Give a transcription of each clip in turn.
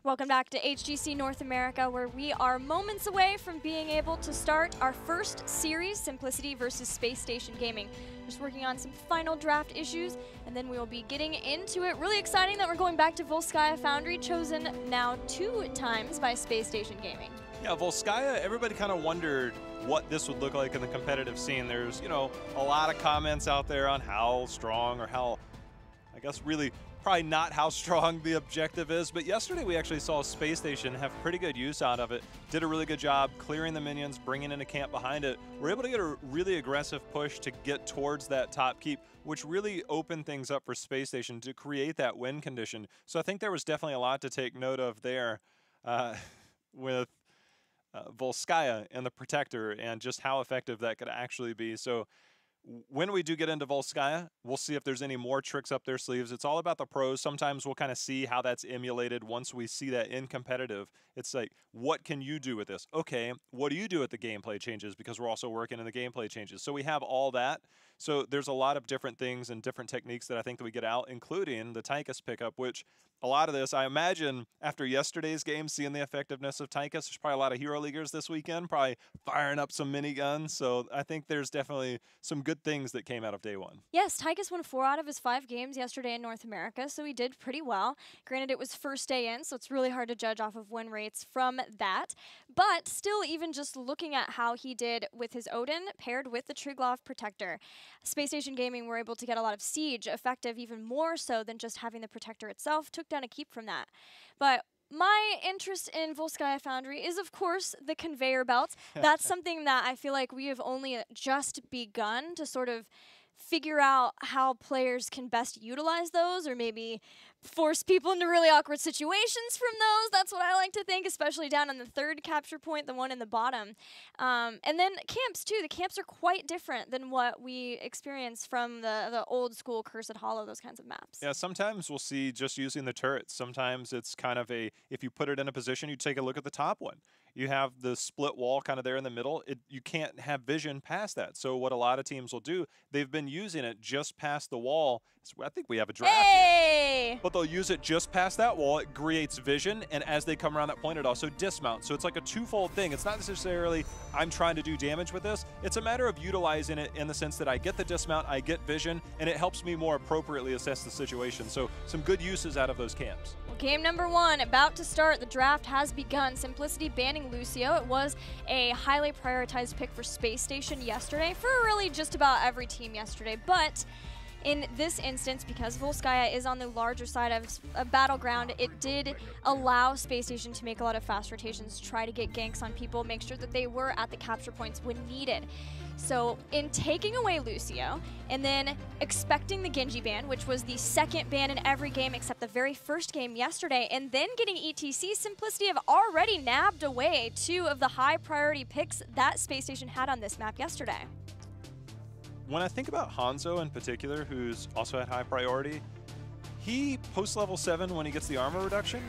Welcome back to HGC North America, where we are moments away from being able to start our first series, Simplicity versus SpaceStation Gaming. Just working on some final draft issues, and then we will be getting into it. Really exciting that we're going back to Volskaya Foundry, chosen now 2 times by SpaceStation Gaming. Yeah, Volskaya, everybody kind of wondered what this would look like in the competitive scene. There's, you know, a lot of comments out there on how strong or how, I guess, really probably not how strong the objective is, but yesterday we actually saw SpaceStation have pretty good use out of it. Did a really good job clearing the minions, bringing in a camp behind it. We're able to get a really aggressive push to get towards that top keep, which really opened things up for SpaceStation to create that win condition. So I think there was definitely a lot to take note of there with Volskaya and the Protector and just how effective that could actually be. So when we do get into Volskaya, we'll see if there's any more tricks up their sleeves. It's all about the pros. Sometimes we'll kind of see how that's emulated once we see that in competitive. It's like, what can you do with this? Okay, what do you do with the gameplay changes? Because we're also working in the gameplay changes. So we have all that. So there's a lot of different things and different techniques that I think that we get out, including the Tychus pickup, which a lot of this, I imagine, after yesterday's game, seeing the effectiveness of Tychus, there's probably a lot of Hero Leaguers this weekend, probably firing up some miniguns. So I think there's definitely some good things that came out of day one. Yes, Tychus won 4 out of his 5 games yesterday in North America, so he did pretty well. Granted, it was first day in, so it's really hard to judge off of win rates from that. But still, even just looking at how he did with his Odin paired with the Triglav Protector, SpaceStation Gaming were able to get a lot of siege effective, even more so than just having the Protector itself. Took down a keep from that. But my interest in Volskaya Foundry is, of course, the conveyor belts. That's something that I feel like we have only just begun to sort of figure out how players can best utilize those, or maybe force people into really awkward situations from those. That's what I like to think, especially down on the 3rd capture point, the one in the bottom. And then camps, too. The camps are quite different than what we experience from the old school Cursed Hollow, those kinds of maps. Yeah, sometimes we'll see just using the turrets. Sometimes it's kind of a, if you put it in a position, you take a look at the top one. You have the split wall kind of there in the middle. You can't have vision past that. So what a lot of teams will do, they've been using it just past the wall. So I think we have a draft here. But they'll use it just past that wall. It creates vision, and as they come around that point, it also dismounts. So it's like a twofold thing. It's not necessarily I'm trying to do damage with this. It's a matter of utilizing it in the sense that I get the dismount, I get vision, and it helps me more appropriately assess the situation. So some good uses out of those camps. Well, game number 1 about to start. The draft has begun. Simplicity banning Lucio. It was a highly prioritized pick for SpaceStation yesterday, for really just about every team yesterday. But in this instance, because Volskaya is on the larger side of a battleground, it did allow SpaceStation to make a lot of fast rotations, try to get ganks on people, make sure that they were at the capture points when needed. So in taking away Lucio, and then expecting the Genji ban, which was the 2nd ban in every game except the very first game yesterday, and then getting ETC, Simplicity have already nabbed away 2 of the high priority picks that SpaceStation had on this map yesterday. When I think about Hanzo in particular, who's also at high priority, he, post-level 7, when he gets the armor reduction,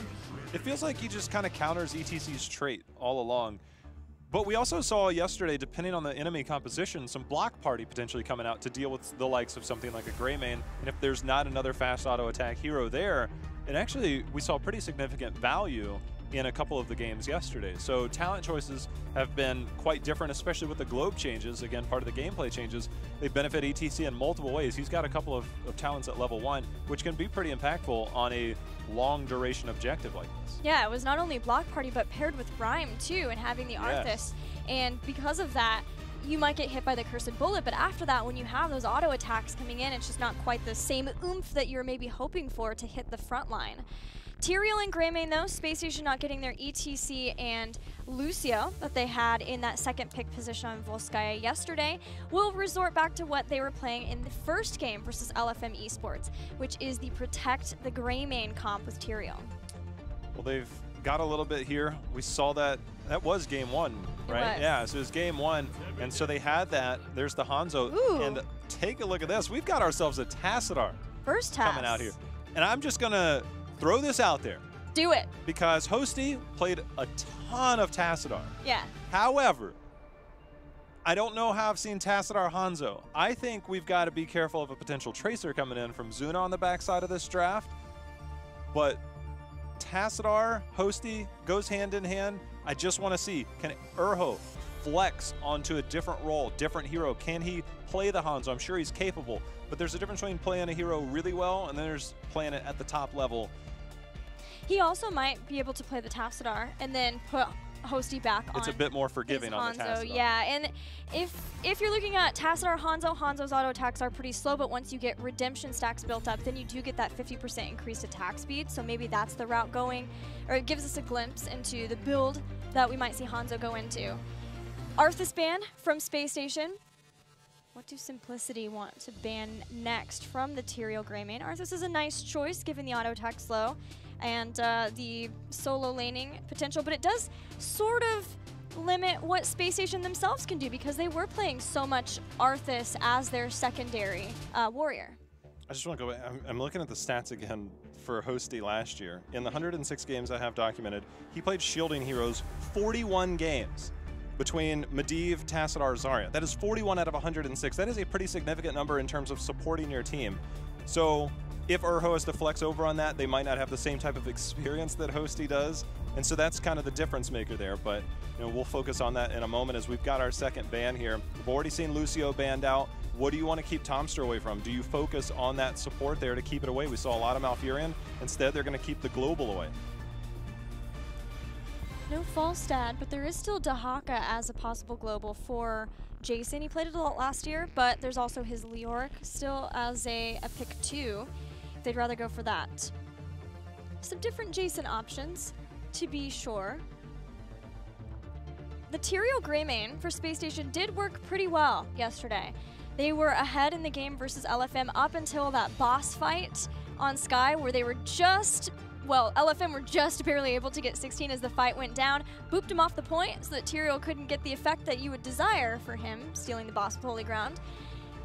it feels like he just kind of counters ETC's trait all along. But we also saw yesterday, depending on the enemy composition, some block party potentially coming out to deal with the likes of something like a Greymane. And if there's not another fast auto attack hero there, and actually we saw pretty significant value in a couple of the games yesterday. So talent choices have been quite different, especially with the globe changes. Again, part of the gameplay changes. They benefit ETC in multiple ways. He's got a couple of talents at level 1, which can be pretty impactful on a long duration objective like this. Yeah, it was not only block party, but paired with Rhyme too, and having the Arthas. Yes. And because of that, you might get hit by the Cursed Bullet, but after that, when you have those auto attacks coming in, it's just not quite the same oomph that you're maybe hoping for to hit the front line. Tyrael and Greymane, though, SpaceStation not getting their ETC and Lucio that they had in that 2nd pick position on Volskaya yesterday, will resort back to what they were playing in the first game versus LFM Esports, which is the Protect the Greymane comp with Tyrael. Well, they've got a little bit here. We saw that. That was game 1, right? Yeah, so it was game 1. And so they had that. There's the Hanzo. Ooh. And take a look at this. We've got ourselves a Tassadar coming out here. And I'm just going to throw this out there. Do it. Because Hosty played a ton of Tassadar. Yeah. However, I don't know how I've seen Tassadar Hanzo. I think we've got to be careful of a potential Tracer coming in from Zuna on the backside of this draft. But Tassadar, Hosty goes hand in hand. I just want to see, can Urho flex onto a different role, different hero? Can he play the Hanzo? I'm sure he's capable, but there's a difference between playing a hero really well and then there's playing it at the top level. He also might be able to play the Tassadar and then put Hosty back on. It's a bit more forgiving on the Tassadar. Yeah, and if you're looking at Tassadar, Hanzo's auto attacks are pretty slow, but once you get redemption stacks built up, then you do get that 50% increased attack speed, so maybe that's the route going, or it gives us a glimpse into the build that we might see Hanzo go into. Arthas ban from SpaceStation. What do Simplicity want to ban next from the Tyrael Greymane? Arthas is a nice choice given the auto attack slow and the solo laning potential, but it does sort of limit what SpaceStation themselves can do because they were playing so much Arthas as their secondary warrior. I just want to go back. I'm looking at the stats again for Hosty last year. In the 106 games I have documented, he played shielding heroes 41 games between Medivh, Tassadar, Zarya. That is 41 out of 106. That is a pretty significant number in terms of supporting your team. So if Urho has to flex over on that, they might not have the same type of experience that Hosty does. And so that's kind of the difference maker there. But we'll focus on that in a moment as we've got our second ban here. We've already seen Lucio banned out. What do you want to keep Tomster away from? Do you focus on that support there to keep it away? We saw a lot of Malfurion. Instead, they're going to keep the global away. No Falstad, but there is still Dahaka as a possible global for Jason. He played it a lot last year, but there's also his Leoric still as a pick 2, if they'd rather go for that. Some different Jason options, to be sure. The Tyrael Greymane for SpaceStation did work pretty well yesterday. They were ahead in the game versus LFM up until that boss fight on Sky where they were just... Well, LFM were just barely able to get 16 as the fight went down, booped him off the point so that Tyrael couldn't get the effect that you would desire for him, stealing the boss with Holy Ground.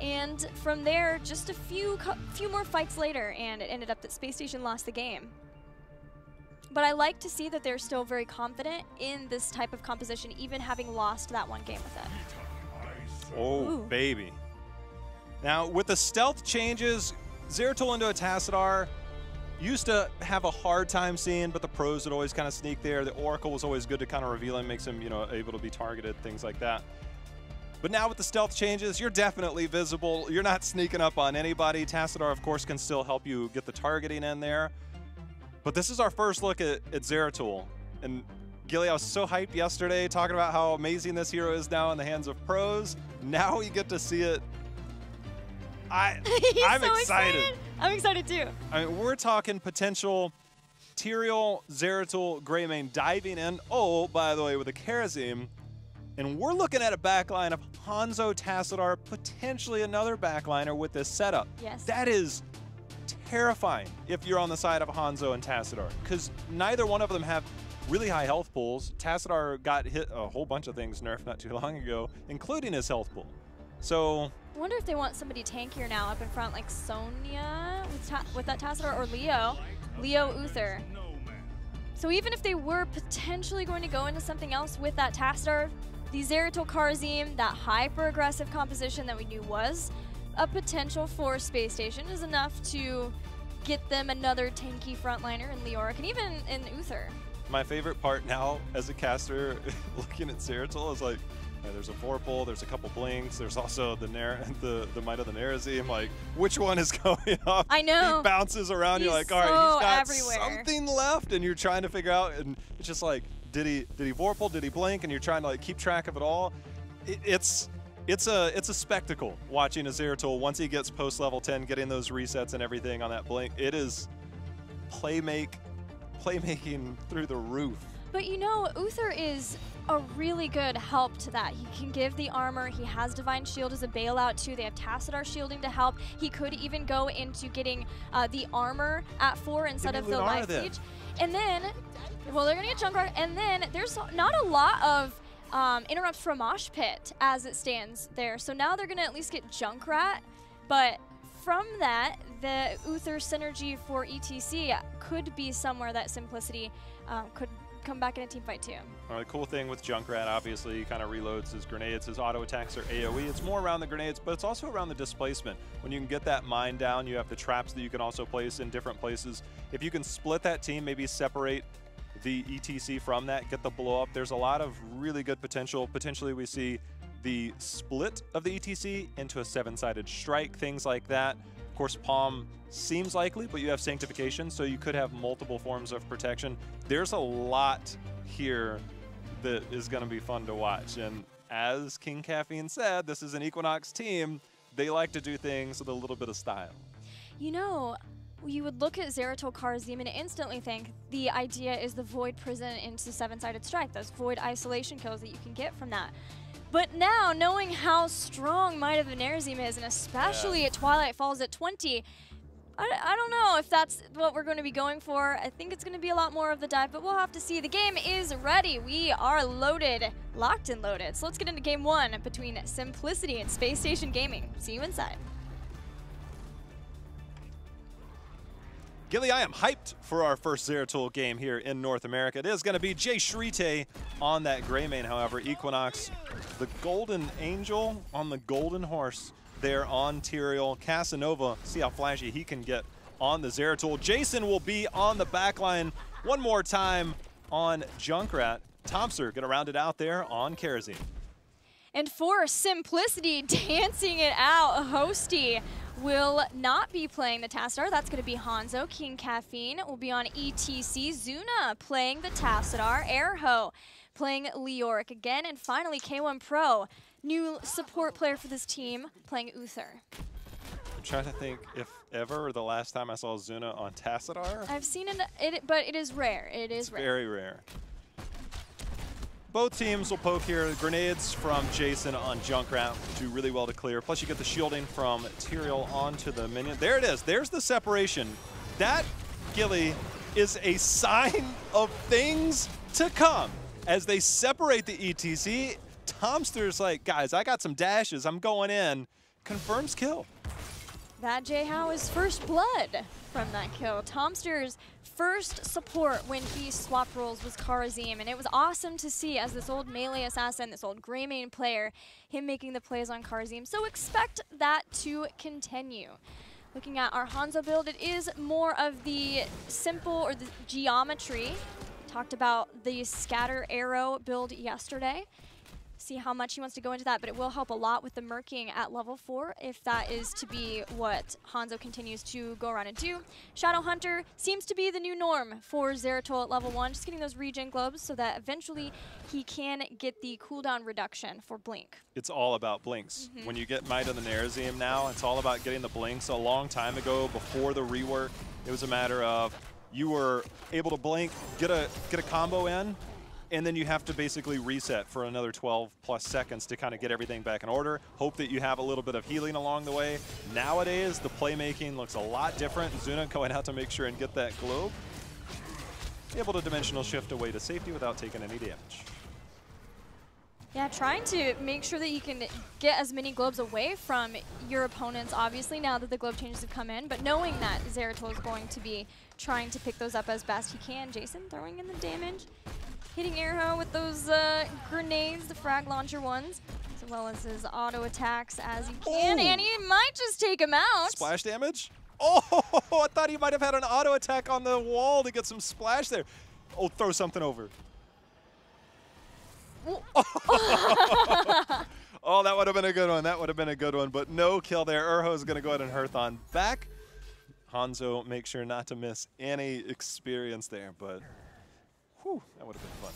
And from there, just a few more fights later, and it ended up that SpaceStation lost the game. But I like to see that they're still very confident in this type of composition, even having lost that one game with it. Oh, ooh, baby. Now, with the stealth changes, Zeratul into a Tassadar, used to have a hard time seeing, but the pros would always kind of sneak there. The Oracle was always good to kind of reveal him, makes him, able to be targeted, things like that. But now with the stealth changes, you're definitely visible. You're not sneaking up on anybody. Tassadar, of course, can still help you get the targeting in there. But this is our first look at Zeratul. And Gilly, I was so hyped yesterday talking about how amazing this hero is now in the hands of pros. Now we get to see it. I'm so excited. I'm excited too. I mean, we're talking potential Tyrael, Zeratul, Greymane diving in. Oh, by the way, with a Kharazim. And we're looking at a backline of Hanzo, Tassadar, potentially another backliner with this setup. Yes. That is terrifying if you're on the side of Hanzo and Tassadar, because neither one of them have really high health pools. Tassadar got hit a whole bunch of things nerfed not too long ago, including his health pool. So I wonder if they want somebody tankier now up in front, like Sonya with that Tassadar, or Leo Uther. So even if they were potentially going to go into something else with that Tassadar, the Zeratul Kharazim, that hyper-aggressive composition that we knew was a potential for SpaceStation, is enough to get them another tanky frontliner in Leoric and even in Uther. My favorite part now as a caster looking at Zeratul is like, there's a Vorpal, there's a couple blinks, there's also the Might of the Nerazim. Like, which one is going off? I know. He bounces around, you're like, all right, he's got something left, and you're trying to figure out, and it's just like, did he Vorpal, did he blink, and you're trying to like keep track of it all. It's a spectacle watching a Zeratul once he gets post level 10, getting those resets and everything on that blink. It is playmaking through the roof. But Uther is a really good help to that. He can give the armor. He has Divine Shield as a bailout too. They have Tassadar shielding to help. He could even go into getting the armor at 4 instead of the life siege. And then, well, they're gonna get Junkrat. And then there's not a lot of interrupts from Mosh Pit as it stands there. So now they're gonna at least get Junkrat. But from that, the Uther synergy for ETC could be somewhere that Simplicity could come back in a team fight too. The cool thing with Junkrat, obviously, he kind of reloads his grenades, his auto attacks are AoE. It's more around the grenades, but it's also around the displacement. When you can get that mine down, you have the traps that you can also place in different places. If you can split that team, maybe separate the ETC from that, get the blow up, there's a lot of really good potential. Potentially we see the split of the ETC into a 7-sided strike, things like that. Of course, Palm seems likely, but you have Sanctification, so you could have multiple forms of protection. There's a lot here that is going to be fun to watch. And as King Caffeine said, this is an Equinox team. They like to do things with a little bit of style. You know, you would look at Zeratul Karazim and instantly think the idea is the Void Prison into 7-sided strike, those Void isolation kills that you can get from that. But now, knowing how strong Might of Venerzim is, and especially at Twilight Falls at 20, I don't know if that's what we're going to be going for. I think it's going to be a lot more of the dive, but we'll have to see. The game is ready. We are loaded, locked and loaded. So let's get into game 1 between Simplicity and SpaceStation Gaming. See you inside. Gilly, I am hyped for our first Zeratul game here in North America. It is going to be Jay Shrite on that gray main, however. Equinox, the Golden Angel on the Golden Horse there on Tyrael. Casanova, see how flashy he can get on the Zeratul. Jason will be on the backline one more time on Junkrat. Thompson going to round it out there on Karazim. And for Simplicity, dancing it out, Hosty will not be playing the Tassadar. That's going to be Hanzo. King Caffeine will be on ETC. Zuna playing the Tassadar. Airho playing Leoric again. And finally, K1 Pro, new support player for this team, playing Uther. I'm trying to think if ever the last time I saw Zuna on Tassadar. I've seen it, but it is rare. It's rare. Very rare. Both teams will poke here. Grenades from Jason on Junkrat do really well to clear. Plus you get the shielding from Tyrael onto the minion. There it is. There's the separation. That, Gilly, is a sign of things to come. As they separate the ETC, Tomster's like, guys, I got some dashes. I'm going in. Confirms kill. That J-How is first blood from that kill. Tomster's first support when he swapped roles was Karazim, and it was awesome to see as this old melee assassin, this old gray main player, him making the plays on Karazim. So expect that to continue. Looking at our Hanzo build, it is more of the simple or the geometry. Talked about the scatter arrow build yesterday. See how much he wants to go into that, but it will help a lot with the murking at level 4 if that is to be what Hanzo continues to go around and do. Shadow Hunter seems to be the new norm for Zeratul at level 1, just getting those regen globes so that eventually he can get the cooldown reduction for Blink. It's all about blinks. When you get Might of the Nerazim now, it's all about getting the blinks. A long time ago, before the rework, it was a matter of you were able to blink, get a combo in, and then you have to basically reset for another 12+ seconds to kind of get everything back in order. Hope that you have a little bit of healing along the way. Nowadays, the playmaking looks a lot different. Zuna going out to make sure and get that globe. Able to dimensional shift away to safety without taking any damage. Yeah, trying to make sure that you can get as many globes away from your opponents, obviously, now that the globe changes have come in, but knowing that Zeratul is going to be trying to pick those up as best he can. Jason throwing in the damage. Hitting Airho with those grenades, the frag launcher ones, as well as his auto attacks as he can, and he might just take him out. Splash damage? Oh, I thought he might have had an auto attack on the wall to get some splash there. Oh, throw something over. Oh, that would have been a good one. That would have been a good one, but no kill there. Urho is going to go ahead and Hearthon back. Hanzo, make sure not to miss any experience there, but whew, that would have been fun.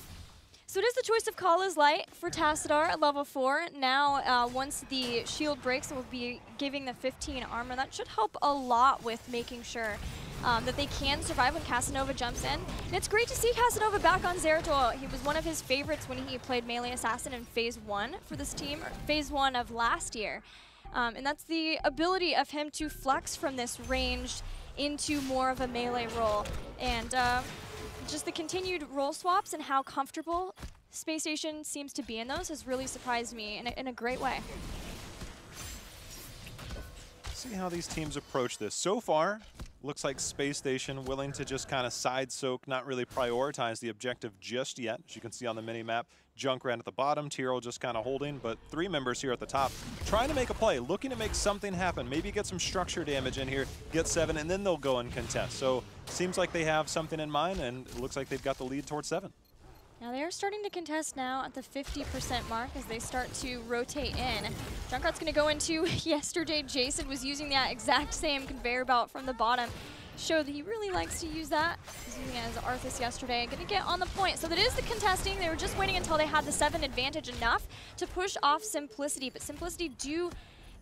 So it is the choice of Kala's Light for Tassadar at level 4. Now, once the shield breaks, we'll be giving the 15 armor. That should help a lot with making sure that they can survive when Casanova jumps in. And it's great to see Casanova back on Zeratul. He was one of his favorites when he played Melee Assassin in Phase 1 for this team, or Phase 1 of last year. And that's the ability of him to flex from this ranged into more of a melee role. And just the continued role swaps and how comfortable SpaceStation seems to be in those has really surprised me in a great way. See how these teams approach this. So far, Looks like SpaceStation willing to just kind of side soak, not really prioritize the objective just yet. As you can see on the mini-map, Junkrat at the bottom, Tyrell just kind of holding, but 3 members here at the top trying to make a play, looking to make something happen, maybe get some structure damage in here, get 7, and then they'll go and contest. So seems like they have something in mind, and it looks like they've got the lead towards 7. Now they're starting to contest now at the 50% mark as they start to rotate in. Junkrat's going to go into yesterday. Jason was using that exact same conveyor belt from the bottom. Showed that he really likes to use that. He's using it as Arthas yesterday. Going to get on the point. So that is the contesting. They were just waiting until they had the 7 advantage enough to push off Simplicity. But Simplicity do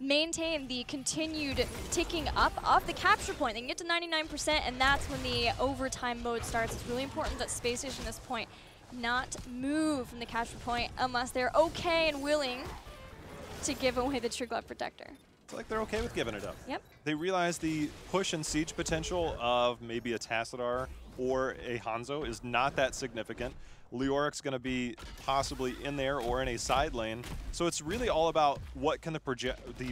maintain the continued ticking up of the capture point. They can get to 99%, and that's when the overtime mode starts. It's really important that SpaceStation at this point not move from the capture point unless they're okay and willing to give away the True Glove Protector. It's like they're okay with giving it up. Yep. They realize the push and siege potential of maybe a Tassadar or a Hanzo is not that significant. Leoric's going to be possibly in there or in a side lane. So it's really all about what can the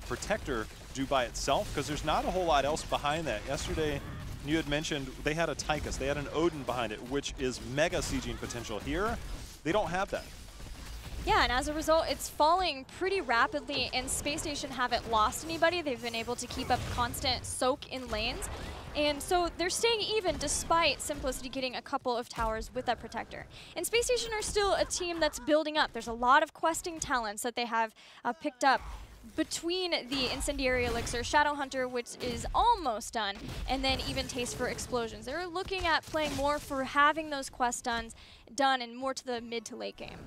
Protector do by itself, because there's not a whole lot else behind that. Yesterday, you had mentioned they had a Tychus, they had an Odin behind it, which is mega sieging potential. Here, they don't have that. Yeah, and as a result, it's falling pretty rapidly, and SpaceStation haven't lost anybody. They've been able to keep up constant soak in lanes. And so they're staying even despite Simplicity getting a couple of towers with that Protector. And SpaceStation are still a team that's building up. There's a lot of questing talents that they have picked up between the Incendiary Elixir, Shadowhunter, which is almost done, and then even Taste for Explosions. They're looking at playing more for having those quests done and more to the mid to late game.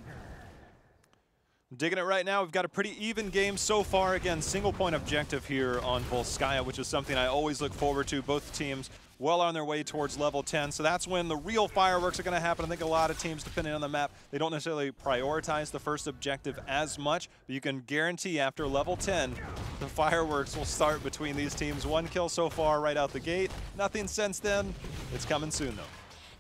Digging it right now. We've got a pretty even game so far. Again, single point objective here on Volskaya, which is something I always look forward to. Both teams well on their way towards level 10. So that's when the real fireworks are going to happen. I think a lot of teams, depending on the map, they don't necessarily prioritize the first objective as much, but you can guarantee after level 10, the fireworks will start between these teams. 1 kill so far right out the gate. Nothing since then. It's coming soon, though.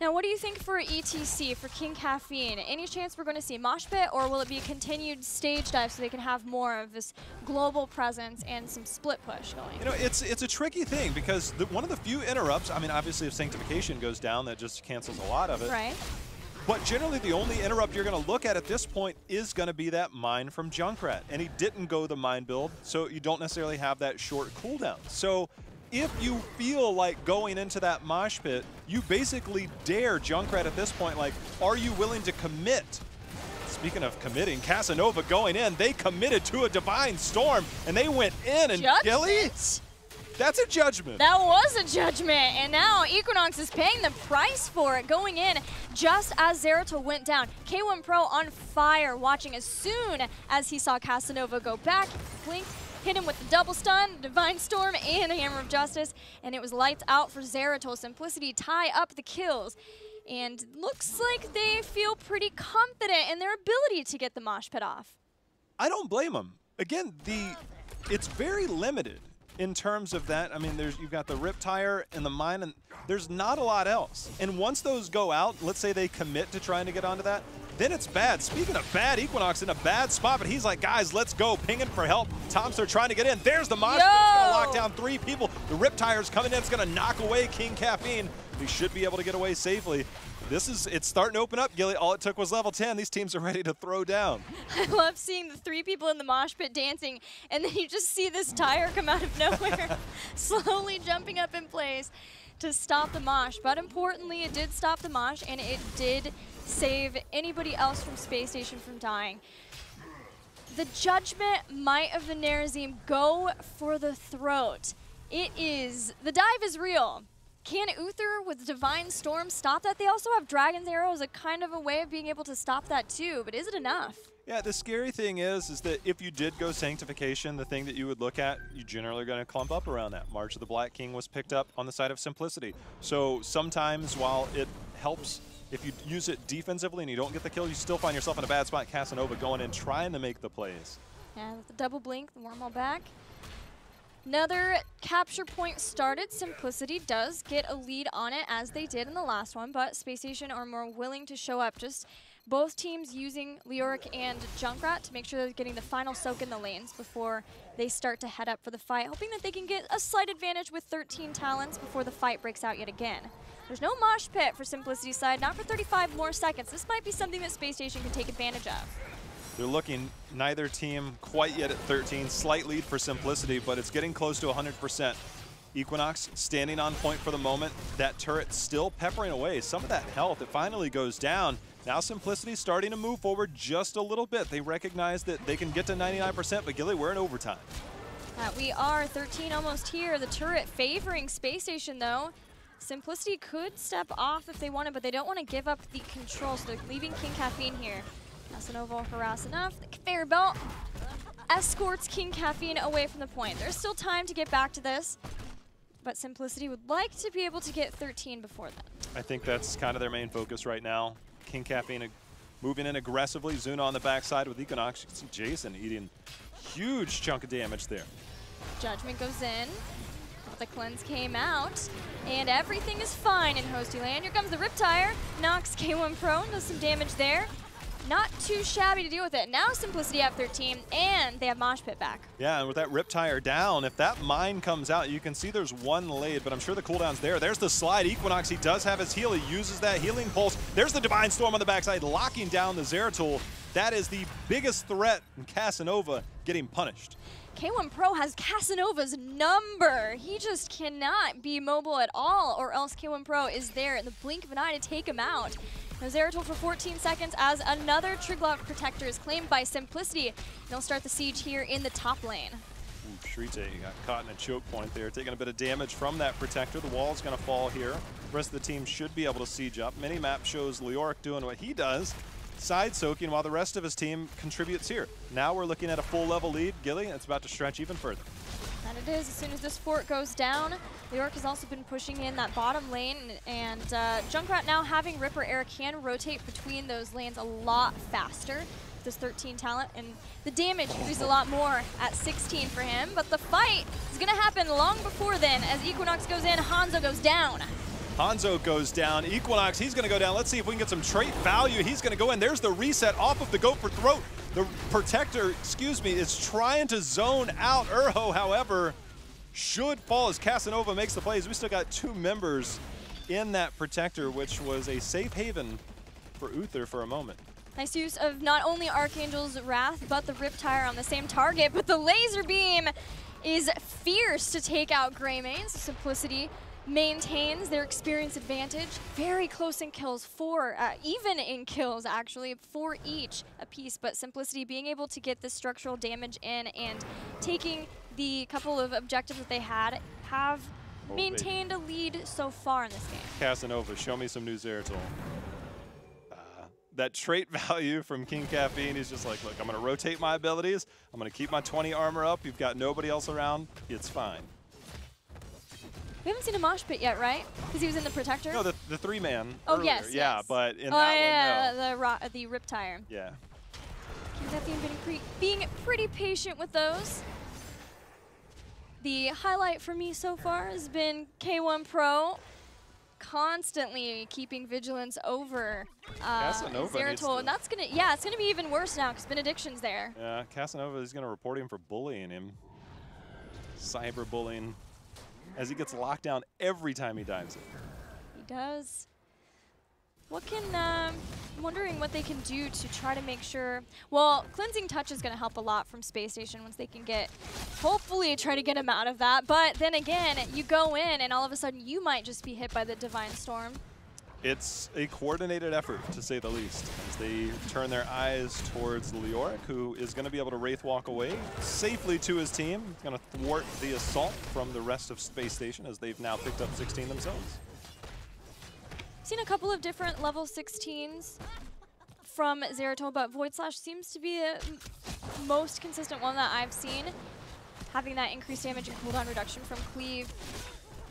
Now, what do you think for ETC, for King Caffeine? Any chance we're going to see Mosh Pit, or will it be a continued stage dive so they can have more of this global presence and some split push going? You know, it's a tricky thing because one of the few interrupts, I mean, obviously if Sanctification goes down, that just cancels a lot of it. Right. But generally the only interrupt you're going to look at this point is going to be that mine from Junkrat. And he didn't go the mine build, so you don't necessarily have that short cooldown. So if you feel like going into that mosh pit, you basically dare Junkrat at this point, like, are you willing to commit? Speaking of committing, Casanova going in, they committed to a Divine Storm, and they went in, and Gilly, that's a judgment. That was a judgment, and now Equinox is paying the price for it, going in just as Zeratul went down. K1 Pro on fire, watching as soon as he saw Casanova go back, blink, hit him with the double stun, Divine Storm, and the Hammer of Justice, and it was lights out for Zeratul. Simplicity tie up the kills, and looks like they feel pretty confident in their ability to get the mosh pit off. I don't blame them. Again, it's very limited in terms of that. I mean, you've got the Rip Tire and the mine, and there's not a lot else. And once those go out, let's say they commit to trying to get onto that, then it's bad. Speaking of bad, Equinox in a bad spot, but he's like, guys, let's go. Pinging for help. Tomster trying to get in. There's the mosh pit. It's going to lock down 3 people. The Rip Tire's coming in. It's going to knock away King Caffeine. He should be able to get away safely. It's starting to open up, Gilly. All it took was level 10. These teams are ready to throw down. I love seeing the 3 people in the mosh pit dancing, and then you just see this tire come out of nowhere, slowly jumping up in place to stop the mosh. But importantly, it did stop the mosh, and it did save anybody else from SpaceStation from dying. The judgment might of the Nerazim go for the throat. The dive is real. Can Uther with Divine Storm stop that? They also have Dragon's Arrow as a kind of a way of being able to stop that too, but is it enough? Yeah, the scary thing is that if you did go Sanctification, the thing that you would look at, you generally are going to clump up around that. March of the Black King was picked up on the side of Simplicity. So sometimes while it helps, if you use it defensively and you don't get the kill, you still find yourself in a bad spot. Casanova going in, trying to make the plays. Yeah, with the double blink, the wormhole back. Another capture point started. Simplicity does get a lead on it as they did in the last one, but SpaceStation are more willing to show up. Just Both teams using Leoric and Junkrat to make sure they're getting the final soak in the lanes before they start to head up for the fight, hoping that they can get a slight advantage with 13 talents before the fight breaks out yet again. There's no mosh pit for Simplicity's side, not for 35 more seconds. This might be something that SpaceStation can take advantage of. They're looking, neither team quite yet at 13. Slight lead for Simplicity, but it's getting close to 100%. Equinox standing on point for the moment. That turret still peppering away. Some of that health, it finally goes down. Now Simplicity starting to move forward just a little bit. They recognize that they can get to 99%, but Gilly, we're in overtime. We are 13 almost here. The turret favoring SpaceStation though. Simplicity could step off if they wanted, but they don't want to give up the control, so they're leaving King Caffeine here. Casanova will harass enough. The conveyor belt escorts King Caffeine away from the point. There's still time to get back to this, but Simplicity would like to be able to get 13 before then. I think that's kind of their main focus right now. King Caffeine moving in aggressively. Zuna on the backside with Equinox. You can see Jason eating huge chunk of damage there. Judgment goes in. The cleanse came out, and everything is fine in Hosty Land. Here comes the Riptire, knocks K1 prone, does some damage there. Not too shabby to deal with it. Now Simplicity have 13, and they have Mosh Pit back. Yeah, and with that Riptire down, if that mine comes out, you can see there's one laid, but I'm sure the cooldown's there. There's the slide. Equinox, he does have his heal. He uses that healing pulse. There's the Divine Storm on the backside, locking down the Zeratul. That is the biggest threat in Casanova getting punished. K1 Pro has Casanova's number. He just cannot be mobile at all, or else K1 Pro is there in the blink of an eye to take him out. Now Zeratul for 14 seconds as another Triglock Protector is claimed by Simplicity. They'll start the siege here in the top lane. Shrite got caught in a choke point there, taking a bit of damage from that Protector. The wall's going to fall here. The rest of the team should be able to siege up. Minimap shows Leoric doing what he does, side soaking, while the rest of his team contributes here. Now we're looking at a full level lead. Gilly, it's about to stretch even further. And it is. As soon as this fort goes down, Leoric has also been pushing in that bottom lane, and Junkrat now having Ripper Air can rotate between those lanes a lot faster with this 13 talent, and the damage increases a lot more at 16 for him, but the fight is going to happen long before then as Equinox goes in, Hanzo goes down. Hanzo goes down. Equinox, he's going to go down. Let's see if we can get some trait value. He's going to go in. There's the reset off of the Goat for Throat. The Protector, is trying to zone out Urho, however, should fall as Casanova makes the plays. We still got 2 members in that Protector, which was a safe haven for Uther for a moment. Nice use of not only Archangel's Wrath, but the Riptire on the same target, but the Laser Beam is fierce to take out Greymane, so Simplicity maintains their experience advantage. Very close in kills, even in kills actually, 4 each apiece, but Simplicity being able to get the structural damage in and taking the couple of objectives that they have maintained a lead so far in this game. Casanova, show me some new Zeratul. That trait value from King Caffeine, he's just like, look, I'm going to rotate my abilities, I'm going to keep my 20 armor up, you've got nobody else around, it's fine. We haven't seen a mosh pit yet, right? Because he was in the Protector? No, the 3-man. Oh, earlier. yes. Yeah, yes. but in that one, no. The Riptire. Yeah. King Caffeine being pretty patient with those. The highlight for me so far has been K1 Pro constantly keeping vigilance over Zeratul, and that's gonna, it's gonna be even worse now because Benediction's there. Yeah, Casanova is gonna report him for bullying him, cyberbullying, as he gets locked down every time he dives in. He does. What can, I'm wondering what they can do to try to make sure, well, Cleansing Touch is going to help a lot from SpaceStation once they can get, hopefully try to get him out of that, but then again, you go in and all of a sudden you might just be hit by the Divine Storm. It's a coordinated effort, to say the least, as they turn their eyes towards Leoric, who is going to be able to Wraith Walk away safely to his team. He's going to thwart the assault from the rest of SpaceStation, as they've now picked up 16 themselves. Seen a couple of different level 16s from Zeratul, but Void Slash seems to be the most consistent one that I've seen, having that increased damage and cooldown reduction from Cleave,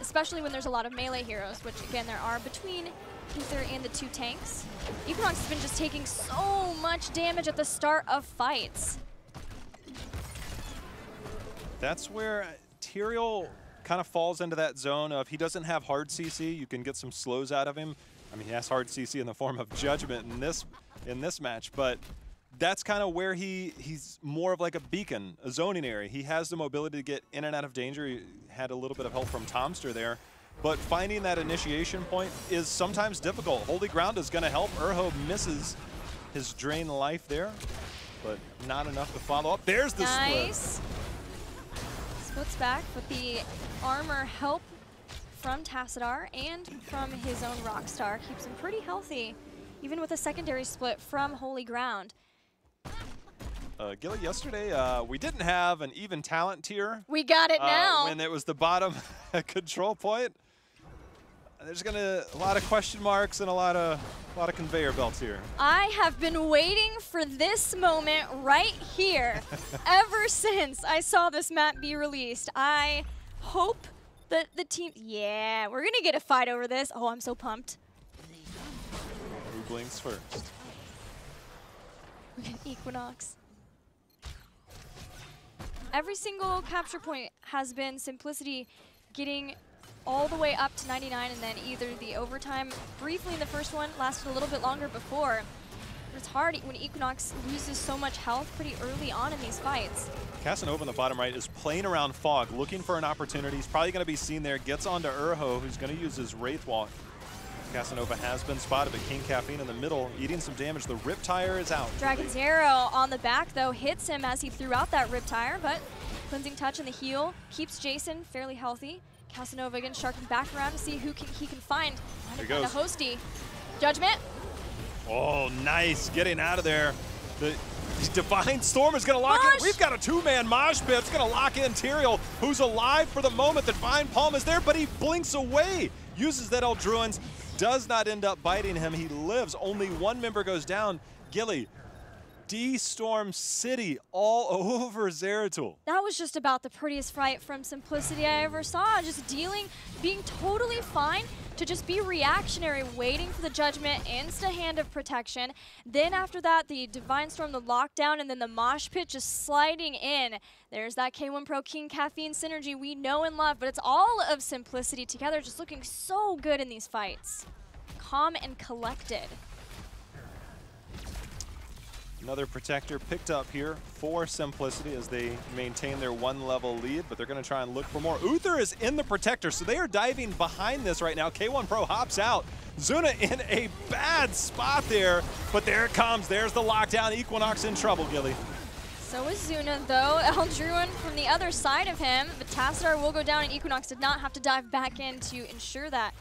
especially when there's a lot of melee heroes, which again there are between Uther and the 2 tanks. Equinox has been just taking so much damage at the start of fights. That's where Tyrael kind of falls into that zone of he doesn't have hard CC. You can get some slows out of him. I mean, he has hard CC in the form of Judgment, and this in this match, but that's kind of where he's more of like a beacon, a zoning area. He has the mobility to get in and out of danger. He had a little bit of help from Tomster there, but finding that initiation point is sometimes difficult. Holy Ground is going to help. Urho misses his drain life there, but not enough to follow up. There's the nice. Splits back with the armor help from Tassadar and from his own Rockstar. Keeps him pretty healthy, even with a secondary split from Holy Ground. Gilly, yesterday we didn't have an even talent tier. We got it now. When it was the bottom control point. There's a lot of question marks and a lot of conveyor belts here. I have been waiting for this moment right here ever since I saw this map be released. I hope that the team, yeah, we're gonna get a fight over this. Oh, I'm so pumped. Who blinks first? We got Equinox. Every single capture point has been Simplicity getting all the way up to 99, and then either the overtime briefly in the first one lasted a little bit longer before. But it's hard when Equinox loses so much health pretty early on in these fights. Casanova in the bottom right is playing around Fog, looking for an opportunity. He's probably going to be seen there. Gets onto Urho, who's going to use his Wraith Walk. Casanova has been spotted, but King Caffeine in the middle, eating some damage. The Riptire is out. Dragon's Arrow on the back, though, hits him as he threw out that Riptire, but Cleansing Touch and the heal keeps Jason fairly healthy. Casanova again sharking back around to see who he can find. There he goes. A Hosty. Judgment. Oh, nice. Getting out of there. The Divine Storm is going to lock in. We've got a two-man mosh pit. It's going to lock in Tyrael, who's alive for the moment. The Divine Palm is there, but he blinks away. Uses that Eldruins. Does not end up biting him. He lives. Only one member goes down. Gilly, D-Storm City all over Zeratul. That was just about the prettiest fight from Simplicity I ever saw. Just being totally fine to just be reactionary, waiting for the Judgment, insta Hand of Protection. Then after that, the Divine Storm, the lockdown, and then the mosh pit just sliding in. There's that K1 Pro King Caffeine synergy we know and love, but it's all of Simplicity together, just looking so good in these fights. Calm and collected. Another Protector picked up here for Simplicity as they maintain their one-level lead, but they're going to try and look for more. Uther is in the Protector, so they are diving behind this right now. K1 Pro hops out. Zuna in a bad spot there, but there it comes. There's the lockdown. Equinox in trouble, Gilly. So is Zuna, though. Eldruin from the other side of him, but Tassadar will go down, and Equinox did not have to dive back in to ensure that.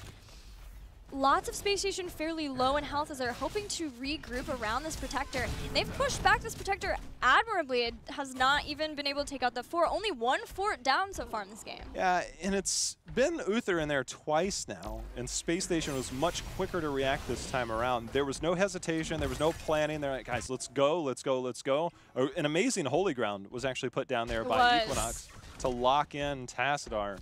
Lots of SpaceStation fairly low in health as they're hoping to regroup around this Protector. And they've pushed back this Protector admirably. It has not even been able to take out the fort. Only one fort down so far in this game. Yeah, and it's been Uther in there twice now, and SpaceStation was much quicker to react this time around. There was no hesitation. There was no planning. They're like, guys, let's go, let's go, let's go. An amazing Holy Ground was actually put down there by Equinox to lock in Tassadar.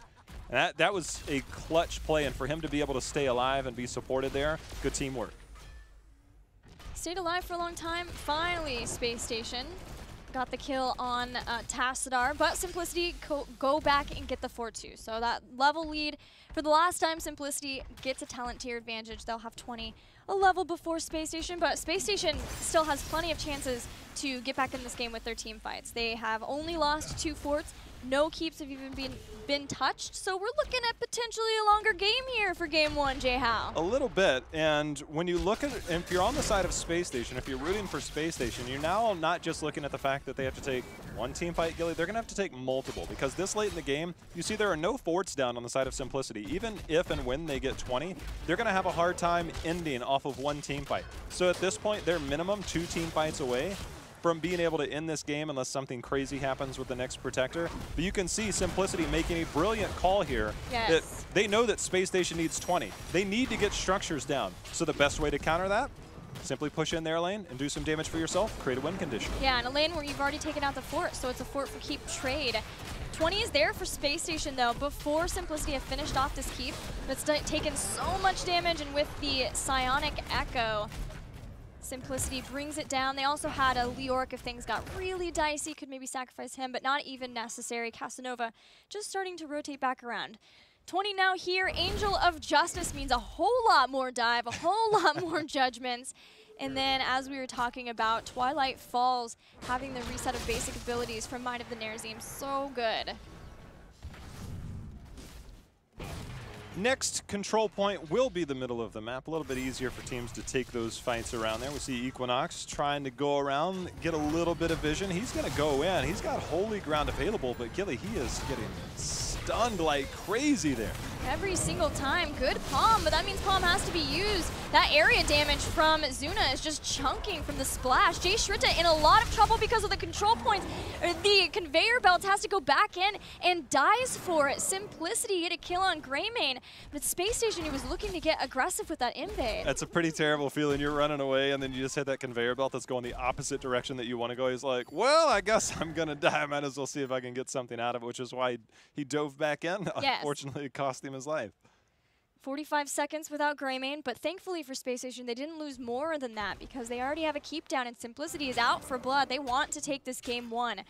And that was a clutch play, and for him to be able to stay alive and be supported there, good teamwork. Stayed alive for a long time. Finally, SpaceStation got the kill on Tassadar, but Simplicity go back and get the fort too. So that level lead, for the last time Simplicity gets a talent tier advantage, they'll have 20, a level before SpaceStation, but SpaceStation still has plenty of chances to get back in this game with their team fights. They have only lost 2 forts. No keeps have even been touched, so we're looking at potentially a longer game here for Game 1, J-How. A little bit, and when you look at it, if you're on the side of SpaceStation, if you're rooting for SpaceStation, you're now not just looking at the fact that they have to take one team fight, Gilly, they're going to have to take multiple, because this late in the game, you see there are no forts down on the side of Simplicity. Even if and when they get 20, they're going to have a hard time ending off of one team fight. So at this point, they're minimum 2 team fights away from being able to end this game unless something crazy happens with the next Protector. But you can see Simplicity making a brilliant call here. Yes. That they know that SpaceStation needs 20. They need to get structures down. So the best way to counter that, simply push in their lane and do some damage for yourself, create a win condition. Yeah, in a lane where you've already taken out the fort, so it's a fort for keep trade. 20 is there for SpaceStation, though, before Simplicity have finished off this keep. It's taken so much damage, and with the Psionic Echo, Simplicity brings it down. They also had a Leoric if things got really dicey, could maybe sacrifice him, but not even necessary. Casanova just starting to rotate back around. 20 now here. Angel of Justice means a whole lot more dive, a whole lot more judgments. And then, as we were talking about, Twilight Falls having the reset of basic abilities from Might of the Nerazim. So good. Next control point will be the middle of the map. A little bit easier for teams to take those fights around there. We see Equinox trying to go around, get a little bit of vision. He's going to go in. He's got Holy Ground available, but Gilly, he is getting stunned like crazy there. Every single time. Good Palm, but that means Palm has to be used. That area damage from Zuna is just chunking from the splash. Jay Shrita in a lot of trouble because of the control points. The conveyor belt has to go back in and dies for it. Simplicity hit a kill on Greymane, but SpaceStation, he was looking to get aggressive with that invade. That's a pretty terrible feeling. You're running away and then you just hit that conveyor belt that's going the opposite direction that you want to go. He's like, well, I guess I'm going to die. I might as well see if I can get something out of it, which is why he dove back in. Yes. Unfortunately, it cost him his life. 45 seconds without Greymane, but thankfully for SpaceStation, they didn't lose more than that because they already have a keep down and Simplicity is out for blood. They want to take this game one.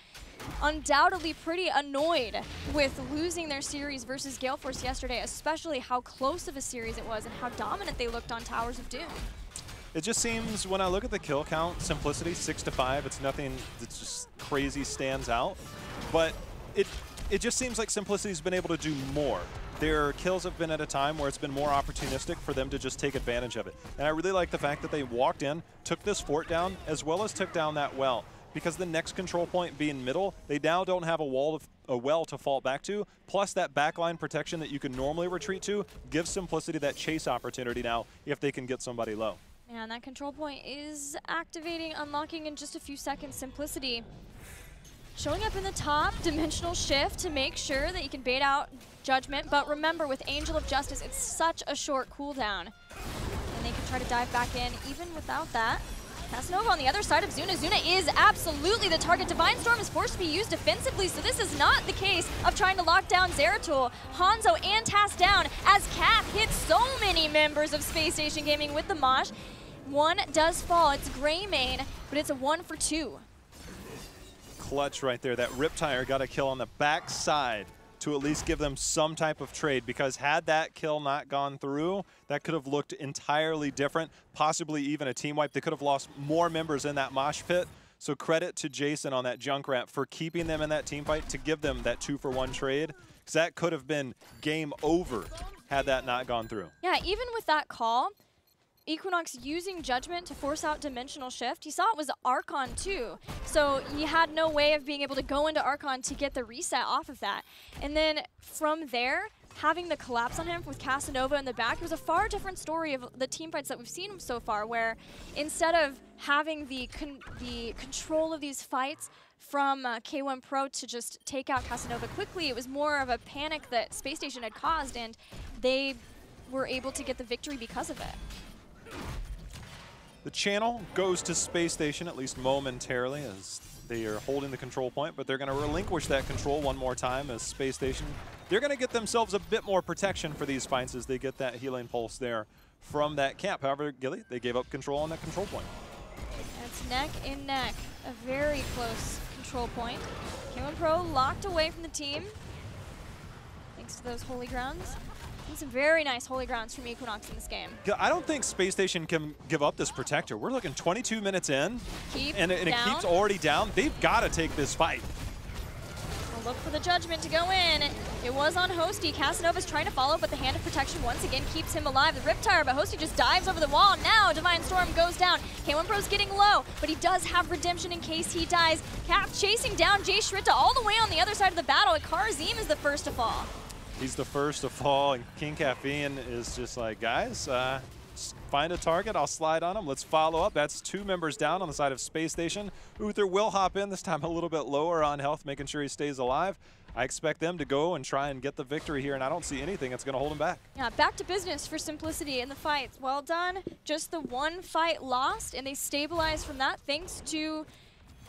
Undoubtedly pretty annoyed with losing their series versus Gale Force yesterday, especially how close of a series it was and how dominant they looked on Towers of Doom. It just seems, when I look at the kill count, Simplicity 6-5, it's nothing that's just crazy stands out, but it just seems like Simplicity's been able to do more. Their kills have been at a time where it's been more opportunistic for them to just take advantage of it. And I really like the fact that they walked in, took this fort down, as well as took down that well. Because the next control point being middle, they now don't have a well to fall back to, plus that backline protection that you can normally retreat to gives Simplicity that chase opportunity now if they can get somebody low. And that control point is activating, unlocking in just a few seconds. Simplicity showing up in the top, dimensional shift to make sure that you can bait out Judgment, but remember with Angel of Justice, it's such a short cooldown. And they can try to dive back in even without that. Casanova on the other side of Zuna. Zuna is absolutely the target. Divine Storm is forced to be used defensively, so this is not the case of trying to lock down Zeratul. Hanzo and Tass down as Cap hits so many members of SpaceStation Gaming with the Mosh. One does fall, it's Greymane, but it's a 1 for 2. Clutch right there. That Riptire got a kill on the back side to at least give them some type of trade, because had that kill not gone through, that could have looked entirely different, possibly even a team wipe. They could have lost more members in that mosh pit. So credit to Jason on that Junkrat for keeping them in that team fight to give them that 2-for-1 trade, because that could have been game over had that not gone through. Yeah, even with that call, Equinox using Judgment to force out Dimensional Shift. He saw it was Archon too, so he had no way of being able to go into Archon to get the reset off of that. And then from there, having the collapse on him with Casanova in the back, it was a far different story of the team fights that we've seen so far, where instead of having the control of these fights from K1 Pro to just take out Casanova quickly, it was more of a panic that SpaceStation had caused, and they were able to get the victory because of it. The channel goes to SpaceStation, at least momentarily, as they are holding the control point, but they're going to relinquish that control one more time as SpaceStation. They're going to get themselves a bit more protection for these fights as they get that healing pulse there from that camp. However, Gilly, they gave up control on that control point. It's neck in neck, a very close control point. K1 Pro locked away from the team, thanks to those holy grounds. And some very nice holy grounds from Equinox in this game. I don't think SpaceStation can give up this protector. We're looking 22 minutes in, and it keeps already down. They've got to take this fight. We'll look for the Judgment to go in. It was on Hosty. Casanova's trying to follow, but the Hand of Protection once again keeps him alive. The Riptire, but Hosty just dives over the wall. Now Divine Storm goes down. K1 Pro's getting low, but he does have redemption in case he dies. Cap chasing down Jay Shrita all the way on the other side of the battle. Karazim is the first to fall. He's the first to fall, and King Caffeine is just like, guys, just find a target, I'll slide on him, let's follow up. That's 2 members down on the side of SpaceStation. Uther will hop in, this time a little bit lower on health, making sure he stays alive. I expect them to go and try and get the victory here, and I don't see anything that's going to hold him back. Yeah, back to business for Simplicity in the fights. Well done. Just the one fight lost, and they stabilized from that thanks to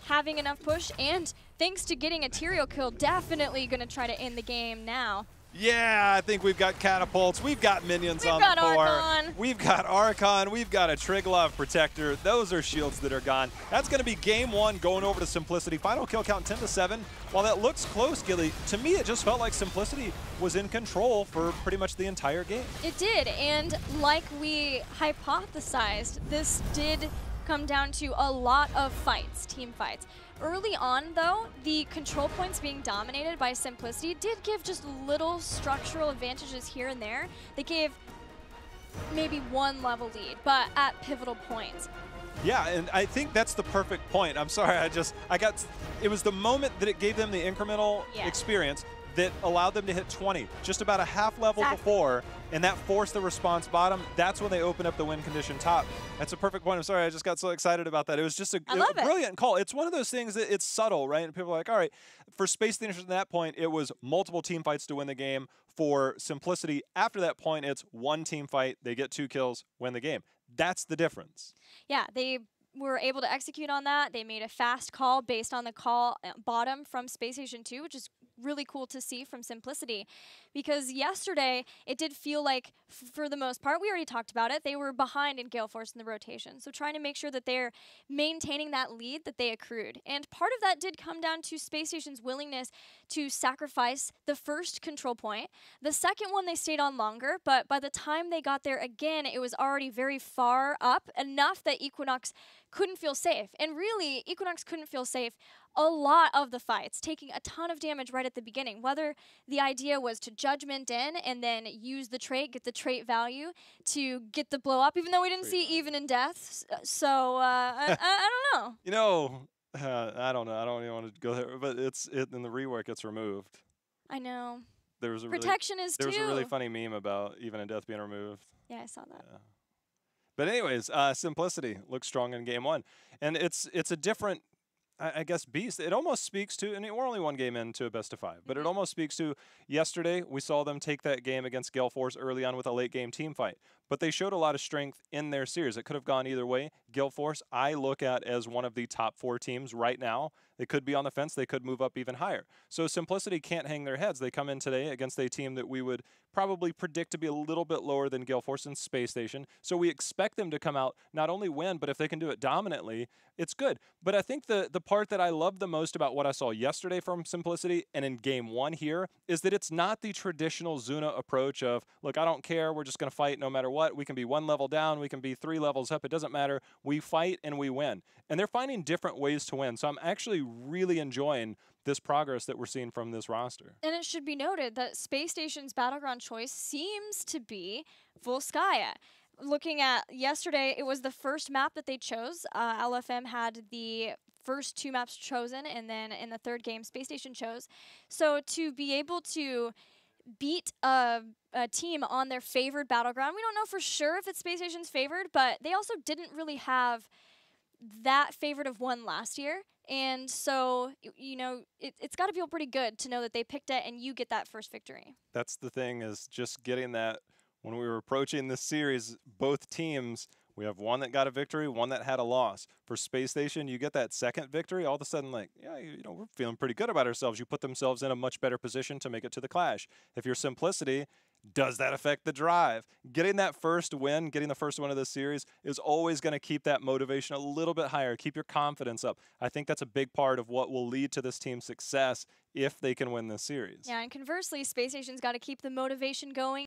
having enough push and thanks to getting a Tyrael kill. Definitely going to try to end the game now. Yeah, I think we've got catapults. We've got minions We've on got the floor. Archon. We've got Archon. We've got a Triglav Protector. Those are shields that are gone. That's going to be game one going over to Simplicity. Final kill count 10-7. While that looks close, Gilly, to me it just felt like Simplicity was in control for pretty much the entire game. It did, and like we hypothesized, this did come down to a lot of fights, team fights. Early on, though, the control points being dominated by Simplicity did give just little structural advantages here and there. They gave maybe one level lead, but at pivotal points. Yeah, and I think that's the perfect point. I'm sorry, it was the moment that it gave them the incremental experience that allowed them to hit 20, just about a half level before, and that forced the response bottom. That's when they open up the win condition top. That's a perfect point. I'm sorry, I just got so excited about that. It was just a brilliant call. It's one of those things that it's subtle, right? And people are like, all right, for SpaceStation at that point, it was multiple team fights to win the game. For Simplicity, after that point, it's one team fight, they get 2 kills, win the game. That's the difference. Yeah, they were able to execute on that. They made a fast call based on the call bottom from SpaceStation 2, which is really cool to see from Simplicity, because yesterday it did feel like, for the most part, we already talked about it, they were behind in Gale Force in the rotation. So trying to make sure that they're maintaining that lead that they accrued. And part of that did come down to SpaceStation's willingness to sacrifice the first control point. The second one they stayed on longer, but by the time they got there again, it was already very far up, enough that Equinox couldn't feel safe. And really, Equinox couldn't feel safe a lot of the fights, taking a ton of damage right at the beginning. Whether the idea was to judgment in and then use the trait, get the trait value to get the blow up, even though we didn't see even in deaths. So I don't know. You know, I don't know. I don't even want to go there, but in the rework, it's removed. I know. There was a Protection is too. There was a really funny meme about even in death being removed. Yeah, I saw that. Yeah. But anyways, Simplicity looks strong in game one, and it's a different, I guess, beast. It almost speaks to, and we're only one game into a best of 5, but it almost speaks to yesterday. We saw them take that game against Gale Force early on with a late game team fight, but they showed a lot of strength in their series. It could have gone either way. Gale Force, I look at as one of the top 4 teams right now. They could be on the fence. They could move up even higher. So Simplicity can't hang their heads. They come in today against a team that we would probably predict to be a little bit lower than Gale Force and SpaceStation. So we expect them to come out, not only win, but if they can do it dominantly, it's good. But I think the part that I love the most about what I saw yesterday from Simplicity and in game one here is that it's not the traditional Zuna approach of, look, I don't care. We're just going to fight no matter what. We can be 1 level down. We can be 3 levels up. It doesn't matter. We fight and we win. And they're finding different ways to win. So I'm actually really enjoying this progress that we're seeing from this roster. And it should be noted that SpaceStation's battleground choice seems to be Volskaya. Looking at yesterday, it was the first map that they chose. LFM had the first 2 maps chosen, and then in the third game, SpaceStation chose. So to be able to beat a team on their favored battleground, we don't know for sure if it's SpaceStation's favored, but they also didn't really have that favorite of one last year. And so, you know, it's got to feel pretty good to know that they picked it and you get that first victory. That's the thing, is just getting that. When we were approaching this series, both teams, we have one that got a victory, one that had a loss. For SpaceStation, you get that second victory, all of a sudden, like, yeah, you know, we're feeling pretty good about ourselves. You put themselves in a much better position to make it to the clash. If you're Simplicity, does that affect the drive? Getting that first win, getting the first win of this series is always going to keep that motivation a little bit higher, keep your confidence up. I think that's a big part of what will lead to this team's success if they can win this series. Yeah, and conversely, SpaceStation's got to keep the motivation going.